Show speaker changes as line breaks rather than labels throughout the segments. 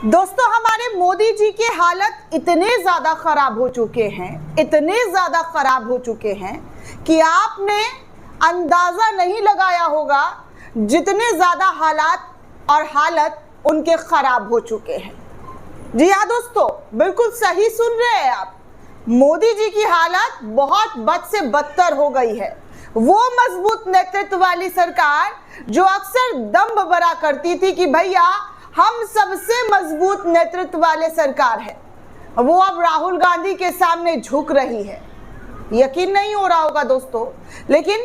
दोस्तों, हमारे मोदी जी के हालत इतने ज्यादा खराब हो चुके हैं, इतने ज्यादा खराब हो चुके हैं कि आपने अंदाजा नहीं लगाया होगा जितने ज्यादा हालत उनके खराब हो चुके हैं। जी हाँ दोस्तों, बिल्कुल सही सुन रहे हैं आप। मोदी जी की हालत बहुत बद से बदतर हो गई है। वो मजबूत नेतृत्व वाली सरकार जो अक्सर दम्भ भरा करती थी कि भैया हम सबसे मजबूत नेतृत्व वाले सरकार है, वो अब राहुल गांधी के सामने झुक रही है। यकीन नहीं हो रहा होगा दोस्तों, लेकिन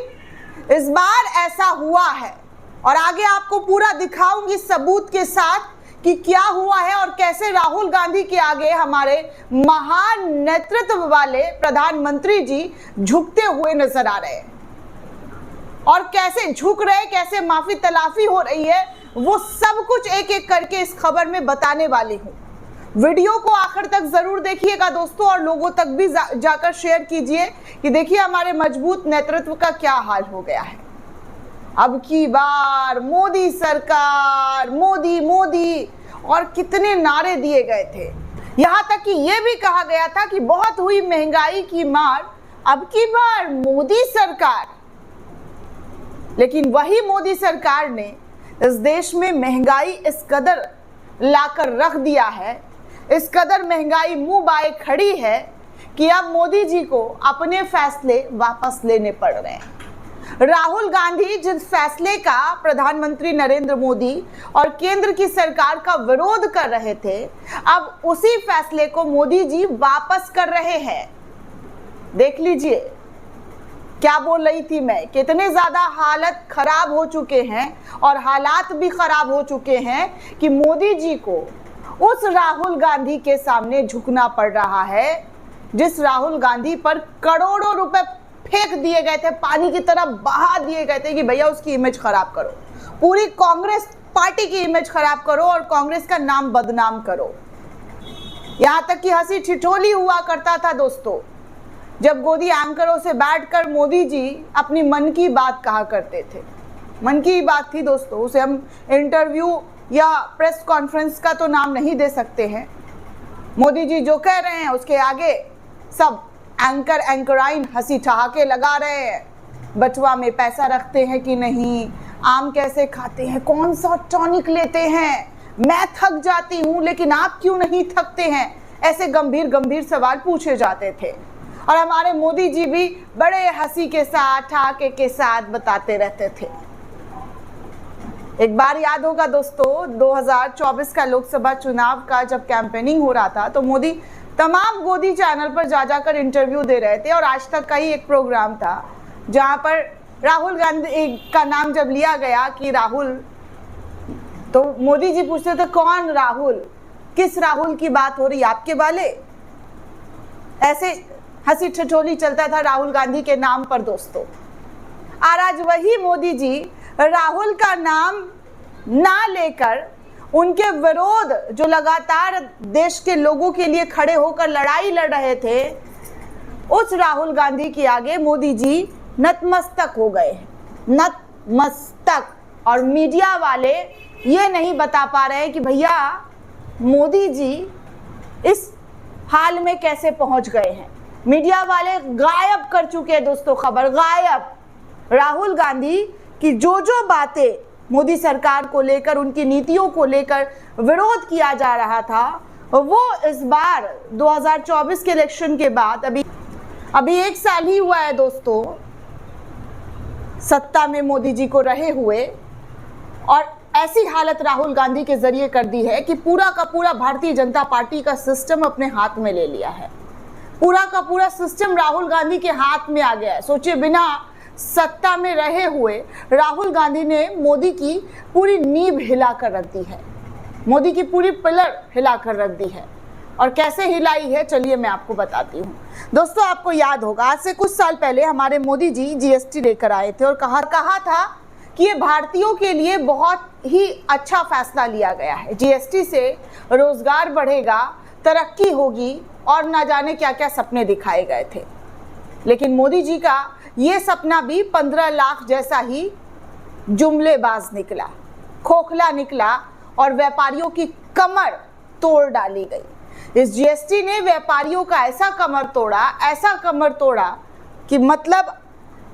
इस बार ऐसा हुआ है और आगे आपको पूरा दिखाऊंगी सबूत के साथ कि क्या हुआ है और कैसे राहुल गांधी के आगे हमारे महान नेतृत्व वाले प्रधानमंत्री जी झुकते हुए नजर आ रहे हैं। और कैसे झुक रहे, कैसे माफी तलाफी हो रही है, वो सब कुछ एक एक करके इस खबर में बताने वाली हूँ। वीडियो को आखिर तक जरूर देखिएगा दोस्तों और लोगों तक भी जाकर शेयर कीजिए कि देखिए हमारे मजबूत नेतृत्व का क्या हाल हो गया है। अब की बार मोदी सरकार, मोदी मोदी और कितने नारे दिए गए थे। यहां तक कि यह भी कहा गया था कि बहुत हुई महंगाई की मार, अब की बार मोदी सरकार। लेकिन वही मोदी सरकार ने इस देश में महंगाई इस कदर लाकर रख दिया है, इस कदर महंगाई मुंह बाए खड़ी है कि अब मोदी जी को अपने फैसले वापस लेने पड़ रहे हैं। राहुल गांधी जिस फैसले का प्रधानमंत्री नरेंद्र मोदी और केंद्र की सरकार का विरोध कर रहे थे, अब उसी फैसले को मोदी जी वापस कर रहे हैं। देख लीजिए क्या बोल रही थी मैं, कितने ज्यादा हालत खराब हो चुके हैं और हालात भी खराब हो चुके हैं कि मोदी जी को उस राहुल गांधी के सामने झुकना पड़ रहा है जिस राहुल गांधी पर करोड़ों रुपए फेंक दिए गए थे, पानी की तरह बहा दिए गए थे कि भैया उसकी इमेज खराब करो, पूरी कांग्रेस पार्टी की इमेज खराब करो और कांग्रेस का नाम बदनाम करो। यहां तक कि हंसी ठिठोली हुआ करता था दोस्तों जब गोदी एंकरों से बैठकर मोदी जी अपनी मन की बात कहा करते थे। मन की बात थी दोस्तों, उसे हम इंटरव्यू या प्रेस कॉन्फ्रेंस का तो नाम नहीं दे सकते हैं। मोदी जी जो कह रहे हैं उसके आगे सब एंकर एंकराइन हंसी ठहाके लगा रहे हैं। बचवा में पैसा रखते हैं कि नहीं, आम कैसे खाते हैं, कौन सा टॉनिक लेते हैं, मैं थक जाती हूँ लेकिन आप क्यों नहीं थकते हैं, ऐसे गंभीर गंभीर सवाल पूछे जाते थे। और हमारे मोदी जी भी बड़े हंसी के साथ, ठहाके के साथ बताते रहते थे। एक बार याद होगा दोस्तों, 2024 का लोकसभा चुनाव का जब कैंपेनिंग हो रहा था तो मोदी तमाम गोदी चैनल पर जाकर इंटरव्यू दे रहे थे और आज तक का ही एक प्रोग्राम था जहां पर राहुल गांधी का नाम जब लिया गया कि राहुल, तो मोदी जी पूछते थे कौन राहुल, किस राहुल की बात हो रही, आपके वाले। ऐसे हंसी ठिठोली चलता था राहुल गांधी के नाम पर दोस्तों। और आज वही मोदी जी राहुल का नाम ना लेकर उनके विरोध जो लगातार देश के लोगों के लिए खड़े होकर लड़ाई लड़ रहे थे, उस राहुल गांधी के आगे मोदी जी नतमस्तक हो गए हैं, नतमस्तक। और मीडिया वाले ये नहीं बता पा रहे हैं कि भैया मोदी जी इस हाल में कैसे पहुंच गए हैं। मीडिया वाले गायब कर चुके हैं दोस्तों, खबर गायब। राहुल गांधी की जो बातें मोदी सरकार को लेकर, उनकी नीतियों को लेकर विरोध किया जा रहा था, वो इस बार 2024 के इलेक्शन के बाद अभी एक साल ही हुआ है दोस्तों सत्ता में मोदी जी को रहे हुए, और ऐसी हालत राहुल गांधी के जरिए कर दी है कि पूरा का पूरा भारतीय जनता पार्टी का सिस्टम अपने हाथ में ले लिया है। पूरा का पूरा सिस्टम राहुल गांधी के हाथ में आ गया है। सोचिए, बिना सत्ता में रहे हुए राहुल गांधी ने मोदी की पूरी नींव हिला कर रख दी है, मोदी की पूरी पिलर हिला कर रख दी है। और कैसे हिलाई है चलिए मैं आपको बताती हूँ। दोस्तों, आपको याद होगा आज से कुछ साल पहले हमारे मोदी जी जीएसटी लेकर आए थे और कहा था कि ये भारतीयों के लिए बहुत ही अच्छा फैसला लिया गया है। जीएसटी से रोजगार बढ़ेगा, तरक्की होगी और ना जाने क्या क्या सपने दिखाए गए थे। लेकिन मोदी जी का ये सपना भी 15 लाख जैसा ही जुमलेबाज निकला, खोखला निकला और व्यापारियों की कमर तोड़ डाली गई। इस जीएसटी ने व्यापारियों का ऐसा कमर तोड़ा कि मतलब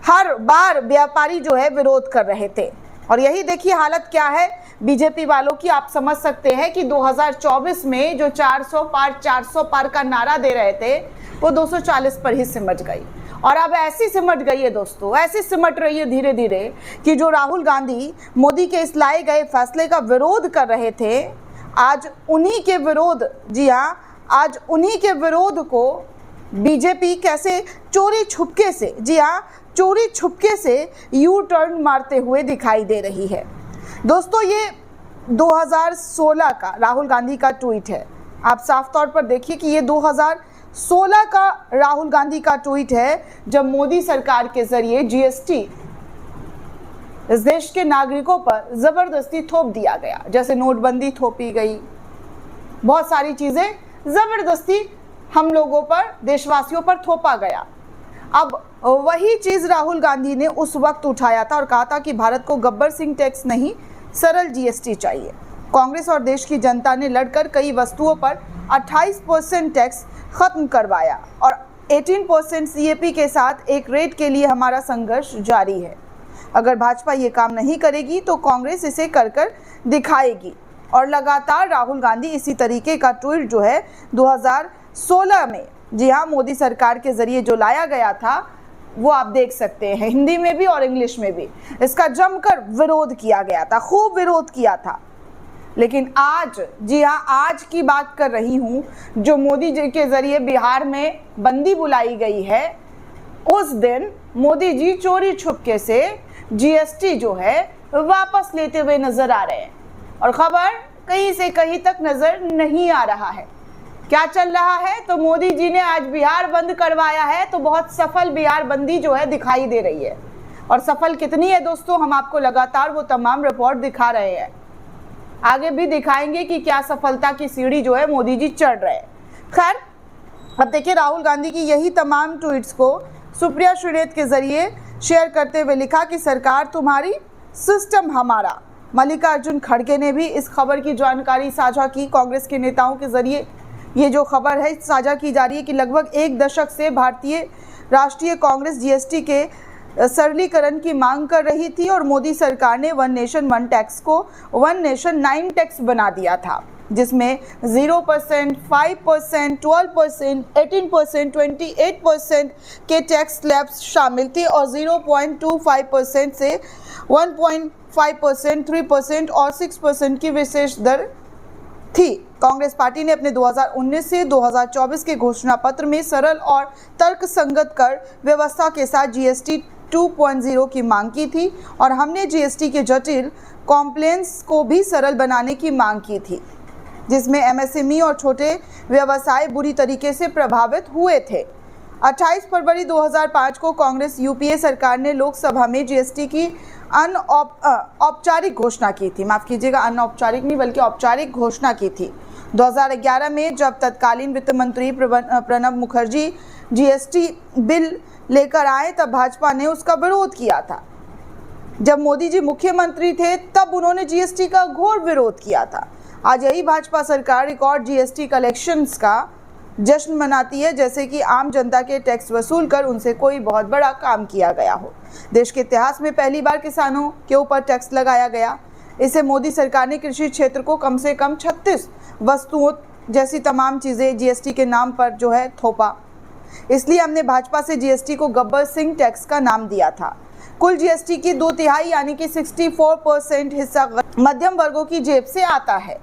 हर बार व्यापारी जो है विरोध कर रहे थे। और यही देखिए हालत क्या है बीजेपी वालों की। आप समझ सकते हैं कि 2024 में जो 400 पार का नारा दे रहे थे वो 240 पर ही सिमट गई। और अब ऐसी सिमट गई है दोस्तों, ऐसी सिमट रही है धीरे धीरे कि जो राहुल गांधी मोदी के इस लाए गए फैसले का विरोध कर रहे थे, आज उन्हीं के विरोध, जी हाँ, आज उन्हीं के विरोध को बीजेपी कैसे चोरी छुपके से, जी हाँ, चोरी छुपके से यू टर्न मारते हुए दिखाई दे रही है। दोस्तों ये 2016 का राहुल गांधी का ट्वीट है। आप साफ तौर पर देखिए कि ये 2016 का राहुल गांधी का ट्वीट है, जब मोदी सरकार के जरिए जीएसटी इस देश के नागरिकों पर जबरदस्ती थोप दिया गया। जैसे नोटबंदी थोपी गई, बहुत सारी चीजें जबरदस्ती हम लोगों पर, देशवासियों पर थोपा गया। अब वही चीज राहुल गांधी ने उस वक्त उठाया था और कहा था कि भारत को गब्बर सिंह टैक्स नहीं, सरल जीएसटी चाहिए। कांग्रेस और देश की जनता ने लड़कर कई वस्तुओं पर 28% टैक्स खत्म करवाया और 18% सीएपी के साथ एक रेट के लिए हमारा संघर्ष जारी है। अगर भाजपा ये काम नहीं करेगी तो कांग्रेस इसे कर दिखाएगी। और लगातार राहुल गांधी इसी तरीके का ट्वीट जो है 2016 में, जी हाँ, मोदी सरकार के जरिए जो लाया गया था वो आप देख सकते हैं, हिंदी में भी और इंग्लिश में भी इसका जमकर विरोध किया गया था, खूब विरोध किया था। लेकिन आज, जी हाँ, आज की बात कर रही हूँ, जो मोदी जी के जरिए बिहार में बंदी बुलाई गई है, उस दिन मोदी जी चोरी छुपके से जीएसटी जो है वापस लेते हुए नजर आ रहे हैं और खबर कहीं से कहीं तक नजर नहीं आ रहा है। क्या चल रहा है? तो मोदी जी ने आज बिहार बंद करवाया है, तो बहुत सफल बिहार बंदी जो है दिखाई दे रही है। और सफल कितनी है दोस्तों, हम आपको लगातार वो तमाम रिपोर्ट दिखा रहे हैं, आगे भी दिखाएंगे कि क्या सफलता की सीढ़ी जो है मोदी जी चढ़ रहे हैं। खैर, अब देखिए राहुल गांधी की यही तमाम ट्वीट्स को सुप्रिया श्रीनेत के जरिए शेयर करते हुए लिखा कि सरकार तुम्हारी, सिस्टम हमारा। मल्लिकार्जुन खड़गे ने भी इस खबर की जानकारी साझा की। कांग्रेस के नेताओं के जरिए ये जो खबर है साझा की जा रही है कि लगभग एक दशक से भारतीय राष्ट्रीय कांग्रेस जीएसटी के सरलीकरण की मांग कर रही थी और मोदी सरकार ने वन नेशन वन टैक्स को वन नेशन 9 टैक्स बना दिया था, जिसमें 0%, 5%, 12%, 18%, 28% के टैक्स स्लैब्स शामिल थे और 0.25% से 1.5%, 3% और 6% की विशेष दर थी। कांग्रेस पार्टी ने अपने 2019 से 2024 के घोषणा पत्र में सरल और तर्कसंगत कर व्यवस्था के साथ जीएसटी 2.0 की मांग की थी और हमने जीएसटी के जटिल कॉम्प्लेंस को भी सरल बनाने की मांग की थी, जिसमें एमएसएमई और छोटे व्यवसाय बुरी तरीके से प्रभावित हुए थे। 28 फरवरी 2005 को कांग्रेस यूपीए सरकार ने लोकसभा में जीएसटी की औपचारिक घोषणा की थी, माफ कीजिएगा, अनौपचारिक नहीं बल्कि औपचारिक घोषणा की थी। 2011 में जब तत्कालीन वित्त मंत्री प्रणब मुखर्जी जीएसटी बिल लेकर आए तब भाजपा ने उसका विरोध किया था। जब मोदी जी मुख्यमंत्री थे तब उन्होंने जीएसटी का घोर विरोध किया था। आज यही भाजपा सरकार रिकॉर्ड जीएसटी कलेक्शंस का जश्न मनाती है, जैसे कि आम जनता के टैक्स वसूल कर उनसे कोई बहुत बड़ा काम किया गया हो। देश के इतिहास में पहली बार किसानों के ऊपर टैक्स लगाया गया। इसे मोदी सरकार ने कृषि क्षेत्र को कम से कम 36 वस्तुओं जैसी तमाम चीज़ें जीएसटी के नाम पर जो है थोपा। इसलिए हमने भाजपा से जीएसटी को गब्बर सिंह टैक्स का नाम दिया था। कुल जीएसटी की 2/3 यानी कि 64% हिस्सा मध्यम वर्गों की जेब से आता है,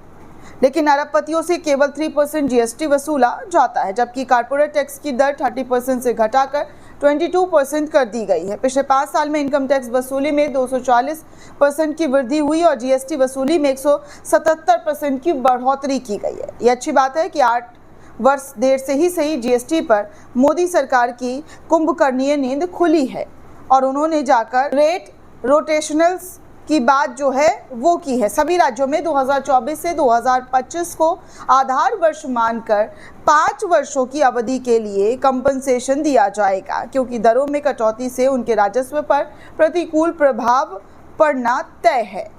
लेकिन अरबपतियों से केवल 3% जीएसटी वसूला जाता है, जबकि कॉर्पोरेट टैक्स की दर 30% से घटाकर 22% कर दी गई है। पिछले 5 साल में इनकम टैक्स वसूली में 240% की वृद्धि हुई और जीएसटी वसूली में 177% की बढ़ोतरी की गई है। ये अच्छी बात है कि 8 वर्ष देर से ही सही जीएसटी पर मोदी सरकार की कुंभकर्णीय नींद खुली है और उन्होंने जाकर रेट रोटेशनल्स की बात जो है वो की है। सभी राज्यों में 2024 से 2025 को आधार वर्ष मानकर 5 वर्षों की अवधि के लिए कंपनसेशन दिया जाएगा, क्योंकि दरों में कटौती से उनके राजस्व पर प्रतिकूल प्रभाव पड़ना तय है।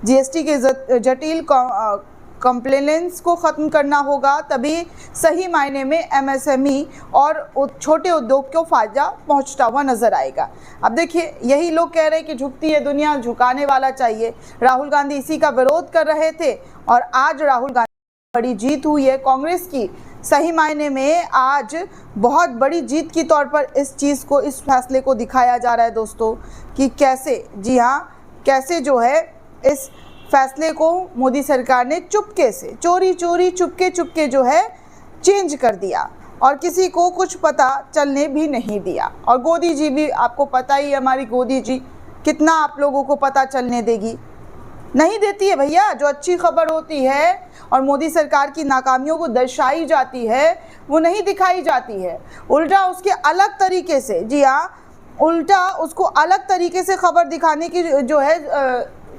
जीएसटी के जटिल कंप्लेनेंस को ख़त्म करना होगा, तभी सही मायने में एमएसएमई और छोटे उद्योग को फ़ायदा पहुंचता हुआ नज़र आएगा। अब देखिए, यही लोग कह रहे हैं कि झुकती है दुनिया, झुकाने वाला चाहिए। राहुल गांधी इसी का विरोध कर रहे थे और आज राहुल गांधी बड़ी जीत हुई है कांग्रेस की। सही मायने में आज बहुत बड़ी जीत के तौर पर इस चीज़ को, इस फैसले को दिखाया जा रहा है दोस्तों, कि कैसे, जी हाँ, कैसे जो है इस फैसले को मोदी सरकार ने चुपके से, चोरी चोरी चुपके जो है चेंज कर दिया और किसी को कुछ पता चलने भी नहीं दिया। और गोदी जी भी, आपको पता ही, हमारी गोदी जी कितना आप लोगों को पता चलने देगी, नहीं देती है भैया। जो अच्छी खबर होती है और मोदी सरकार की नाकामियों को दर्शाई जाती है, वो नहीं दिखाई जाती है, उल्टा उसके अलग तरीके से, जी हाँ, उल्टा उसको अलग तरीके से खबर दिखाने की जो है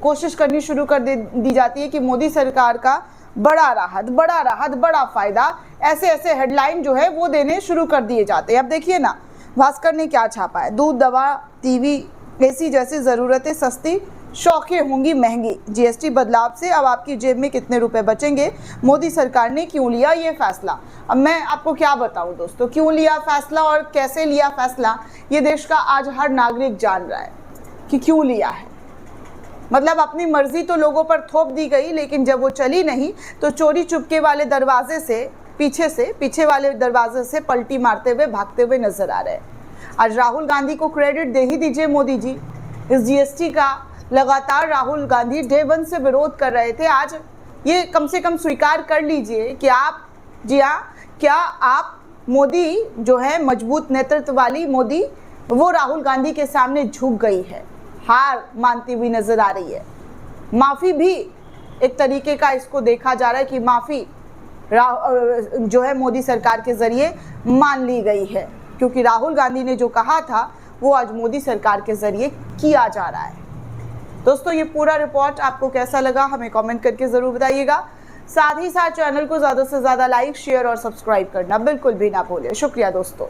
कोशिश करनी शुरू कर दी जाती है कि मोदी सरकार का बड़ा राहत, बड़ा फ़ायदा, ऐसे ऐसे हेडलाइन जो है वो देने शुरू कर दिए जाते हैं। अब देखिए ना, भास्कर ने क्या छापा है, दूध, दवा, टीवी, एसी जैसी ज़रूरतें सस्ती, शौक़ें होंगी महंगी, जीएसटी बदलाव से अब आपकी जेब में कितने रुपए बचेंगे, मोदी सरकार ने क्यों लिया ये फैसला। अब मैं आपको क्या बताऊं दोस्तों, क्यों लिया फैसला और कैसे लिया फैसला, ये देश का आज हर नागरिक जान रहा है कि क्यों लिया है। मतलब अपनी मर्जी तो लोगों पर थोप दी गई, लेकिन जब वो चली नहीं तो चोरी चुपके वाले दरवाजे से, पीछे वाले दरवाजे से पलटी मारते हुए, भागते हुए नजर आ रहे हैं। आज राहुल गांधी को क्रेडिट दे ही दीजिए मोदी जी। इस जीएसटी का लगातार राहुल गांधी डे 1 से विरोध कर रहे थे। आज ये कम से कम स्वीकार कर लीजिए कि आप, जी हाँ, क्या आप मोदी जो है, मजबूत नेतृत्व वाली मोदी, वो राहुल गांधी के सामने झुक गई है, हार मानती हुई नजर आ रही है। माफ़ी भी एक तरीके का इसको देखा जा रहा है कि माफ़ी जो है मोदी सरकार के ज़रिए मान ली गई है, क्योंकि राहुल गांधी ने जो कहा था वो आज मोदी सरकार के ज़रिए किया जा रहा है। दोस्तों, ये पूरा रिपोर्ट आपको कैसा लगा हमें कमेंट करके ज़रूर बताइएगा। साथ ही साथ चैनल को ज़्यादा से ज़्यादा लाइक, शेयर और सब्सक्राइब करना बिल्कुल भी ना भूलें। शुक्रिया दोस्तों।